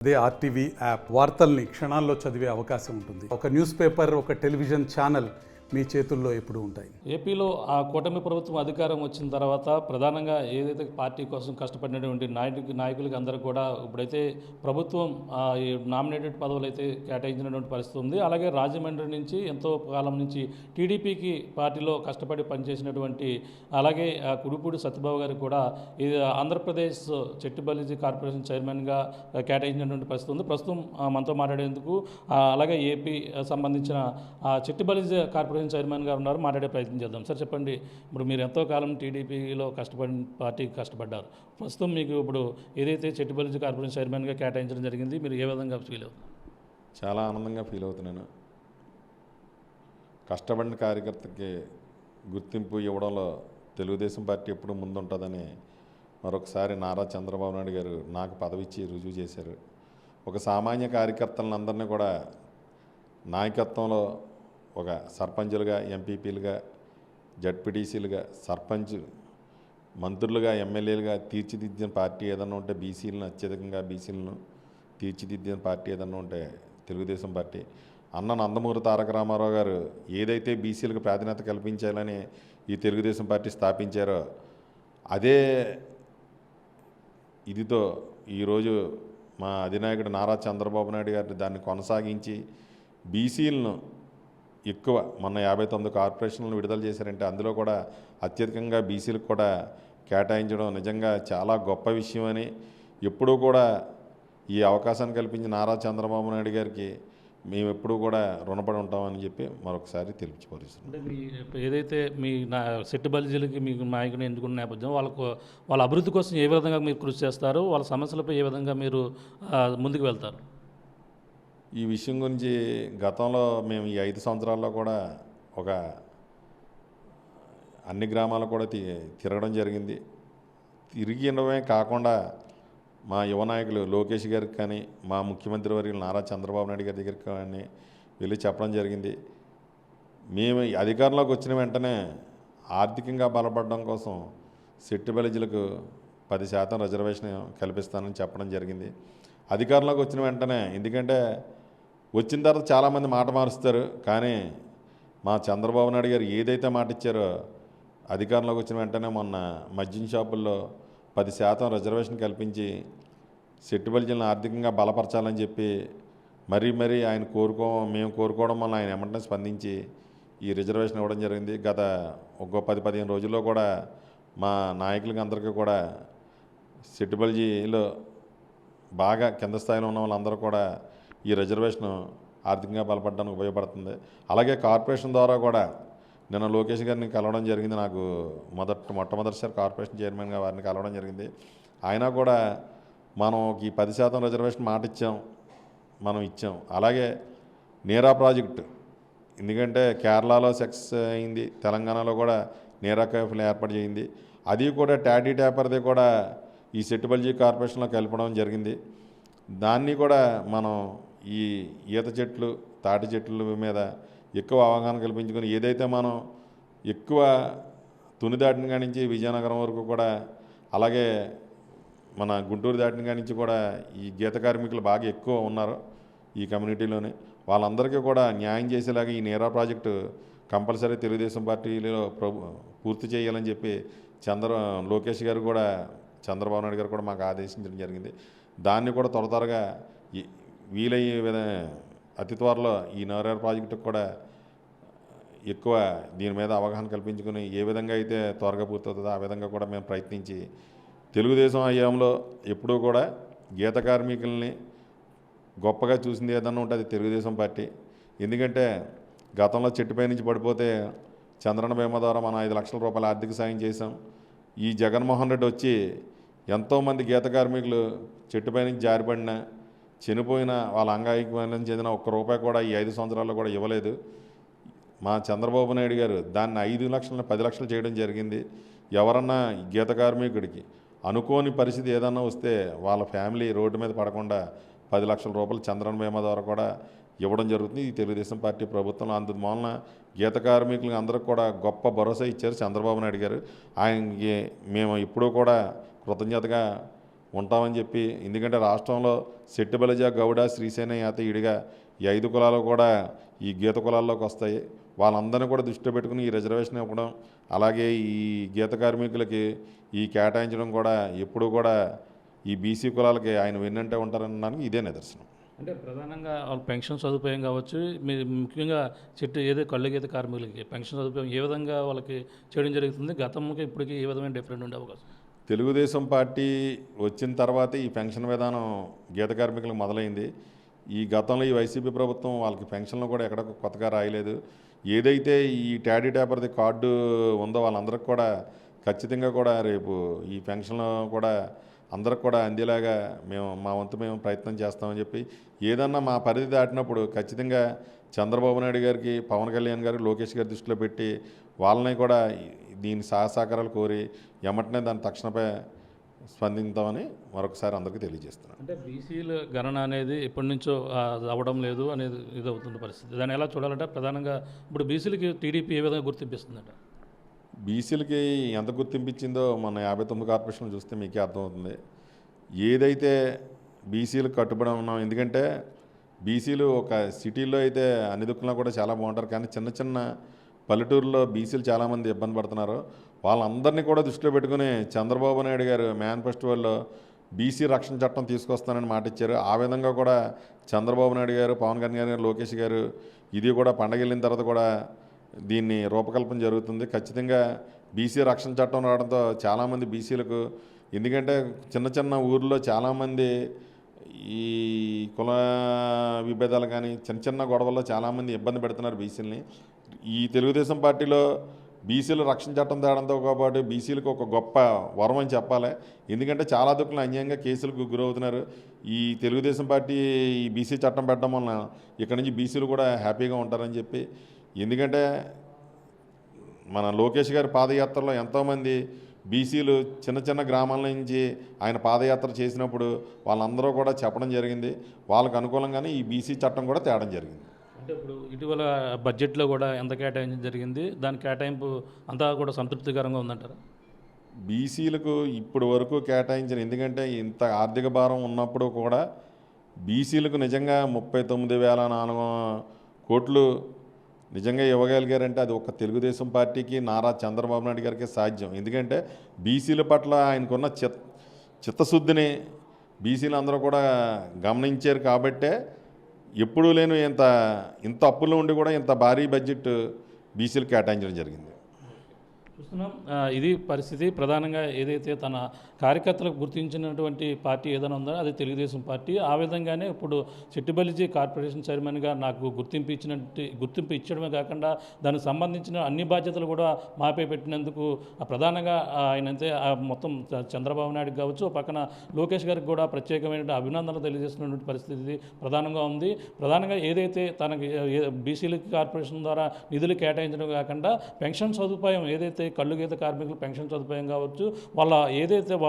అదే RTV app వార్తల్ని క్షణాల్లో చదివే అవకాశం ఉంటుంది. ఒక న్యూస్ పేపర్, ఒక టెలివిజన్ ఛానల్ మీ చేతుల్లో ఎప్పుడూ ఉంటాయి. ఏపీలో ఆ కూటమి ప్రభుత్వం అధికారం వచ్చిన తర్వాత ప్రధానంగా ఏదైతే పార్టీ కోసం కష్టపడినటువంటి నాయకులకి అందరూ కూడా ఇప్పుడైతే ప్రభుత్వం ఈ నామినేటెడ్ పదవులు అయితే కేటాయించినటువంటి పరిస్థితి ఉంది. అలాగే రాజమండ్రి నుంచి ఎంతో కాలం నుంచి టీడీపీకి పార్టీలో కష్టపడి పనిచేసినటువంటి అలాగే కుడుపూడి సత్యబాబు గారికి కూడా ఇది ఆంధ్రప్రదేశ్ చెట్టుబల్లిజీ కార్పొరేషన్ చైర్మన్గా కేటాయించినటువంటి పరిస్థితి ఉంది. ప్రస్తుతం మనతో మాట్లాడేందుకు అలాగే ఏపీ సంబంధించిన చెట్టుబల్లిజీ కార్పొరేషన్ చైర్మన్ గారు ఉన్నారు. మాట్లాడే ప్రయత్నం చేద్దాం. సార్ చెప్పండి, ఇప్పుడు మీరు ఎంతో కాలం టీడీపీలో పార్టీకి కష్టపడ్డారు. ప్రస్తుతం మీకు ఇప్పుడు ఏదైతే చెట్టుబల్లిజీ కార్పొరేషన్ చైర్మన్గా కేటాయించడం జరిగింది, మీరు ఏ విధంగా ఫీల్ అవుతున్నారు? చాలా ఆనందంగా ఫీల్ అవుతున్నాను. కష్టపడిన కార్యకర్తకి గుర్తింపు ఇవ్వడంలో తెలుగుదేశం పార్టీ ఎప్పుడు ముందుంటుందని మరొకసారి నారా చంద్రబాబు నాయుడు గారు నాకు పదవి ఇచ్చి రుజువు చేశారు. ఒక సామాన్య కార్యకర్తలను అందరినీ కూడా నాయకత్వంలో ఒక సర్పంచులుగా, ఎంపీపీలుగా, జడ్పీటీసీలుగా, సర్పంచ్ మంత్రులుగా, ఎమ్మెల్యేలుగా తీర్చిదిద్దిన పార్టీ ఏదన్నా ఉంటే బీసీలను అత్యధికంగా బీసీలను తీర్చిదిద్దిన పార్టీ ఏదన్నా ఉంటే తెలుగుదేశం పార్టీ. అన్న నందమూరి తారక రామారావు గారు ఏదైతే బీసీలకు ప్రాధాన్యత కల్పించాలని ఈ తెలుగుదేశం పార్టీ స్థాపించారో అదే ఇదితో ఈరోజు మా అధినాయకుడు నారా చంద్రబాబు నాయుడు గారు దాన్ని కొనసాగించి బీసీలను ఎక్కువ మొన్న 59 కార్పొరేషన్లను విడుదల చేశారంటే అందులో కూడా అత్యధికంగా బీసీలకు కూడా కేటాయించడం నిజంగా చాలా గొప్ప విషయం అని ఎప్పుడూ కూడా ఈ అవకాశాన్ని కల్పించిన నారా చంద్రబాబు నాయుడు గారికి మేము ఎప్పుడూ కూడా రుణపడి ఉంటామని చెప్పి మరొకసారి తెలియపరుస్తున్నాం. అంటే మీ ఏదైతే మీ చెట్టుబల్లిజీలకి మీకు నాయకుని ఎన్నుకున్న నేపథ్యం వాళ్ళ అభివృద్ధి కోసం ఏ విధంగా మీరు కృషి చేస్తారు, వాళ్ళ సమస్యలపై ఏ విధంగా మీరు ముందుకు వెళ్తారు? ఈ విషయం గురించి గతంలో మేము ఈ 5 సంవత్సరాల్లో కూడా ఒక అన్ని గ్రామాలు కూడా తిరగడం జరిగింది. తిరిగినవే కాకుండా మా యువ నాయకులు లోకేష్ గారికి కానీ, మా ముఖ్యమంత్రి వర్యులు నారా చంద్రబాబు నాయుడు గారి దగ్గరికి కానీ వెళ్ళి చెప్పడం జరిగింది. మేము అధికారంలోకి వచ్చిన వెంటనే ఆర్థికంగా బలపడడం కోసం చెట్టుబల్లిజీలకు 10% రిజర్వేషన్ కల్పిస్తానని చెప్పడం జరిగింది. అధికారంలోకి వచ్చిన వెంటనే, ఎందుకంటే వచ్చిన తర్వాత చాలామంది మాట మారుస్తారు, కానీ మా చంద్రబాబు నాయుడు గారు ఏదైతే మాట ఇచ్చారో అధికారంలోకి వచ్చిన వెంటనే మొన్న మద్యం షాపుల్లో 10% రిజర్వేషన్ కల్పించి చెట్టుబల్లిజీలను ఆర్థికంగా బలపరచాలని చెప్పి మరీ ఆయన మేము కోరుకోవడం వల్ల ఆయన వెంటనే స్పందించి ఈ రిజర్వేషన్ ఇవ్వడం జరిగింది. గత ఒక 10-15 రోజుల్లో కూడా మా నాయకులకి అందరికీ కూడా చెట్టుబల్లిజీలో బాగా కింద స్థాయిలో ఉన్న వాళ్ళందరూ కూడా ఈ రిజర్వేషన్ ఆర్థికంగా బలపడడానికి ఉపయోగపడుతుంది. అలాగే కార్పొరేషన్ ద్వారా కూడా నిన్న లోకేష్ గారిని కలవడం జరిగింది. నాకు మొట్టమొదటిసారి కార్పొరేషన్ చైర్మన్గా వారిని కలవడం జరిగింది. ఆయన కూడా మనం ఈ 10% రిజర్వేషన్ మాట ఇచ్చాం. అలాగే నీరా ప్రాజెక్టు, ఎందుకంటే కేరళలో సక్సెస్ అయింది, తెలంగాణలో కూడా నీరా కేఫ్లు ఏర్పాటు చేయింది. అది కూడా టాడీ ట్యాపర్ది కూడా ఈ చెట్టుబల్లిజీ కార్పొరేషన్లో కలపడం జరిగింది. దాన్ని కూడా మనం ఈ ఈత చెట్లు, తాటి చెట్ల మీద ఎక్కువ అవగాహన కల్పించుకొని ఏదైతే మనం ఎక్కువ తుని దాటిన కాడి నుంచి విజయనగరం వరకు కూడా, అలాగే మన గుంటూరు దాటిన కాడి నుంచి కూడా ఈ గీత కార్మికులు బాగా ఎక్కువ ఉన్నారు ఈ కమ్యూనిటీలోనే. వాళ్ళందరికీ కూడా న్యాయం చేసేలాగా ఈ నీరా ప్రాజెక్టు కంపల్సరీ తెలుగుదేశం పార్టీలో పూర్తి చేయాలని చెప్పి లోకేష్ గారు కూడా, చంద్రబాబు నాయుడు గారు కూడా మాకు ఆదేశించడం జరిగింది. దాన్ని కూడా త్వరగా వీలయ్యే అతి త్వరలో ఈ నీరా ప్రాజెక్టుకు కూడా ఎక్కువ దీని మీద అవగాహన కల్పించుకుని ఏ విధంగా అయితే త్వరగా పూర్తవుతుందో ఆ విధంగా కూడా మేము ప్రయత్నించి తెలుగుదేశం హయాంలో ఎప్పుడూ కూడా గీత కార్మికుల్ని గొప్పగా చూసింది ఏదన్నా ఉంటే అది తెలుగుదేశం పార్టీ. ఎందుకంటే గతంలో చెట్టుపై నుంచి పడిపోతే చంద్రన్న బీమా ద్వారా మనం 5 లక్షల రూపాయల ఆర్థిక సాయం చేశాం. ఈ జగన్మోహన్ రెడ్డి వచ్చి ఎంతోమంది గీత కార్మికులు చెట్టుపై నుంచి జారిపడినా, చనిపోయిన వాళ్ళ అంగవైకల్యం చెందిన ₹1 కూడా ఈ 5 సంవత్సరాల్లో కూడా ఇవ్వలేదు. మా చంద్రబాబు నాయుడు గారు దాన్ని 5 లక్షలను 10 లక్షలు చేయడం జరిగింది. ఎవరన్నా గీత కార్మికుడికి అనుకోని పరిస్థితి ఏదన్నా వస్తే వాళ్ళ ఫ్యామిలీ రోడ్డు మీద పడకుండా 10 లక్షల రూపాయలు చంద్రన్న బీమా ద్వారా కూడా ఇవ్వడం జరుగుతుంది ఈ తెలుగుదేశం పార్టీ ప్రభుత్వంలో. అందువలన గీత కార్మికులకు అందరికీ కూడా గొప్ప భరోసా ఇచ్చారు చంద్రబాబు నాయుడు గారు. ఆయనకి మేము ఎప్పుడూ కూడా కృతజ్ఞతగా ఉంటామని చెప్పి, ఎందుకంటే రాష్ట్రంలో సెట్టిబలజ, గౌడ, శ్రీసేన, యాత ఇడిగా ఈ 5 కులాలు కూడా ఈ గీత కులాల్లోకి వస్తాయి. వాళ్ళందరినీ కూడా దృష్టిలో పెట్టుకుని ఈ రిజర్వేషన్ ఇవ్వడం, అలాగే ఈ గీత కార్మికులకి ఈ కేటాయించడం కూడా ఎప్పుడూ కూడా ఈ బీసీ కులాలకి ఆయన వెన్నంటే ఉంటారనడానికి ఇదే నిదర్శనం. అంటే ప్రధానంగా వాళ్ళ పెన్షన్ సదుపాయం కావచ్చు, మీరు ముఖ్యంగా ఏదో కళ్ళు గీత కార్మికులకి పెన్షన్ సదుపాయం ఏ విధంగా వాళ్ళకి చేయడం జరుగుతుంది, గతంకి ఇప్పటికీ ఏ విధమైన డిఫరెంట్ ఉండే అవకాశం? తెలుగుదేశం పార్టీ వచ్చిన తర్వాత ఈ పెన్షన్ విధానం గీత కార్మికులకు మొదలైంది. ఈ గతంలో ఈ వైసీపీ ప్రభుత్వం వాళ్ళకి పెన్షన్లు కూడా ఎక్కడ కొత్తగా రాయలేదు. ఏదైతే ఈ టాడీ ట్యాపర్ది కార్డు ఉందో వాళ్ళందరికీ కూడా ఖచ్చితంగా కూడా రేపు ఈ పెన్షన్లు కూడా అందరికి కూడా అందేలాగా మా వంతు మేము ప్రయత్నం చేస్తామని చెప్పి, ఏదన్నా మా పరిధి దాటినప్పుడు ఖచ్చితంగా చంద్రబాబు నాయుడు గారికి, పవన్ కళ్యాణ్ గారికి, లోకేష్ గారి దృష్టిలో పెట్టి వాళ్ళని కూడా దీని సహకారాలు కోరి ఎమ్మటనే దాని తక్షణపై స్పందిస్తామని మరొకసారి అందరికీ తెలియజేస్తున్నాను. అంటే బీసీల గణన అనేది ఎప్పటి నుంచో అవ్వడం లేదు అనేది ఇది అవుతున్న పరిస్థితి. దాన్ని ఎలా చూడాలంటే ప్రధానంగా ఇప్పుడు బీసీలకి టీడీపీ ఏ విధంగా గుర్తింపిస్తుందంట? బీసీలకి ఎంత గుర్తింపించిందో మన 59 కార్పొరేషన్లు చూస్తే మీకే అర్థమవుతుంది. ఏదైతే బీసీలకు కట్టుబడి ఉన్నాం, ఎందుకంటే బీసీలు ఒక సిటీల్లో అయితే అన్ని దుక్కులా కూడా చాలా బాగుంటారు, కానీ చిన్న చిన్న పల్లెటూరులో బీసీలు చాలామంది ఇబ్బంది పడుతున్నారు. వాళ్ళందరినీ కూడా దృష్టిలో పెట్టుకుని చంద్రబాబు నాయుడు గారు మేనిఫెస్టోలో బీసీ రక్షణ చట్టం తీసుకొస్తానని మాట ఇచ్చారు. ఆ విధంగా కూడా చంద్రబాబు నాయుడు గారు, పవన్ కళ్యాణ్ గారు, లోకేష్ గారు ఇది కూడా పండగ వెళ్ళిన తర్వాత కూడా దీన్ని రూపకల్పన జరుగుతుంది. ఖచ్చితంగా బీసీ రక్షణ చట్టం రావడంతో చాలామంది బీసీలకు, ఎందుకంటే చిన్న చిన్న ఊర్లో చాలామంది ఈ కుల విభేదాలు కానీ చిన్న చిన్న గొడవల్లో చాలామంది ఇబ్బంది పెడుతున్నారు బీసీలని. ఈ తెలుగుదేశం పార్టీలో బీసీలు రక్షణ చట్టం తేడంతో పాటు బీసీలకు ఒక గొప్ప వరం అని చెప్పాలి. ఎందుకంటే చాలా దుక్కులు అన్యాయంగా కేసులకు గురవుతున్నారు. ఈ తెలుగుదేశం పార్టీ ఈ బీసీ చట్టం పెట్టడం వలన ఇక్కడ నుంచి బీసీలు కూడా హ్యాపీగా ఉంటారని చెప్పి, ఎందుకంటే మన లోకేష్ గారి పాదయాత్రలో ఎంతోమంది బీసీలు చిన్న చిన్న గ్రామాల నుంచి ఆయన పాదయాత్ర చేసినప్పుడు వాళ్ళందరూ కూడా చెప్పడం జరిగింది. వాళ్ళకు అనుకూలంగానే ఈ బీసీ చట్టం కూడా తేడం జరిగింది. అంటే ఇప్పుడు ఇటీవల బడ్జెట్లో కూడా ఎంత కేటాయించడం జరిగింది, దాని కేటాయింపు అంతా కూడా సంతృప్తికరంగా ఉందంటారా? బీసీలకు ఇప్పటి వరకు కేటాయించిన, ఎందుకంటే ఇంత ఆర్థిక భారం ఉన్నప్పుడు కూడా బీసీలకు నిజంగా 39,400 కోట్లు నిజంగా ఇవ్వగలిగారంటే అది ఒక తెలుగుదేశం పార్టీకి, నారా చంద్రబాబు నాయుడు గారికి సాధ్యం. ఎందుకంటే బీసీల పట్ల ఆయనకున్న చిత్తశుద్ధిని బీసీలు అందరూ కూడా గమనించారు. కాబట్టే ఎప్పుడూ లేని ఇంత అప్పుల్లో ఉండి కూడా ఇంత భారీ బడ్జెట్ బీసీలు కేటాయించడం జరిగింది. చూస్తున్నాం ఇది పరిస్థితి. ప్రధానంగా ఏదైతే తన కార్యకర్తలకు గుర్తించినటువంటి పార్టీ ఏదైనా ఉందో అది తెలుగుదేశం పార్టీ. ఆ విధంగానే ఇప్పుడు చెట్టిబలిజీ కార్పొరేషన్ చైర్మన్గా నాకు గుర్తింపు ఇచ్చడమే కాకుండా దానికి సంబంధించిన అన్ని బాధ్యతలు కూడా మాపై పెట్టినందుకు ప్రధానంగా ఆయనైతే మొత్తం చంద్రబాబు నాయుడు కావచ్చు, పక్కన లోకేష్ గారికి కూడా ప్రత్యేకమైన అభినందనలు తెలియజేస్తున్నటువంటి పరిస్థితి ప్రధానంగా ఉంది. ప్రధానంగా ఏదైతే తనకి బీసీలకి కార్పొరేషన్ ద్వారా నిధులు కేటాయించడం కాకుండా పెన్షన్ సదుపాయం, ఏదైతే కళ్ళు గీత కార్మికులు పెన్షన్ సదుపాయం కావచ్చు,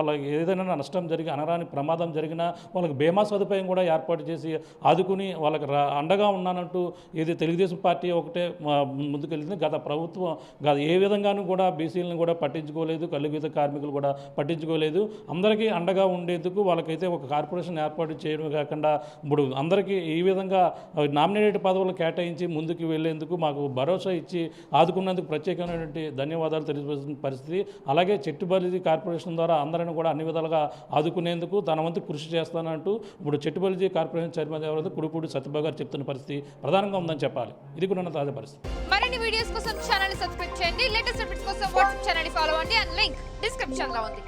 వాళ్ళకి ఏదైనా నష్టం జరిగి అనరాని ప్రమాదం జరిగినా వాళ్ళకి బీమా సదుపాయం కూడా ఏర్పాటు చేసి ఆదుకుని వాళ్ళకి అండగా ఉన్నానంటూ ఏది తెలుగుదేశం పార్టీ ఒకటే ముందుకెళ్తుంది. గత ప్రభుత్వం ఏ విధంగానూ కూడా బీసీలను కూడా పట్టించుకోలేదు, కళ్ళు గీత కార్మికులు కూడా పట్టించుకోలేదు. అందరికీ అండగా ఉండేందుకు వాళ్ళకైతే ఒక కార్పొరేషన్ ఏర్పాటు చేయడం కాకుండా ఇప్పుడు అందరికీ ఈ విధంగా నామినేటెడ్ పదవులు కేటాయించి ముందుకు వెళ్లేందుకు మాకు భరోసా ఇచ్చి ఆదుకున్నందుకు ప్రత్యేకమైనటువంటి ధన్యవాదాలు తెలియజేస్తున్న పరిస్థితి. అలాగే చెట్టుబలిజీ కార్పొరేషన్ ద్వారా అందరిని కూడా అన్ని విధాలుగా ఆదుకునేందుకు తన వంతు కృషి చేస్తానంటూ ఇప్పుడు చెట్టుబలిజీ కార్పొరేషన్ చైర్మన్ ఎవరైతే కుడిపూడి సత్యబాబు గారు చెప్తున్న పరిస్థితి ప్రధానంగా ఉందని చెప్పాలి. ఇది కూడా ఉన్న తాజా పరిస్థితి. మరిన్ని వీడియోస్ కోసం ఛానల్ సబ్స్క్రైబ్ చేయండి. లేటెస్ట్ అప్డేట్స్ కోసం వాట్సాప్ ఛానల్ ఫాలో అవ్వండి. అండ్ లింక్ డిస్క్రిప్షన్ లో ఉంది.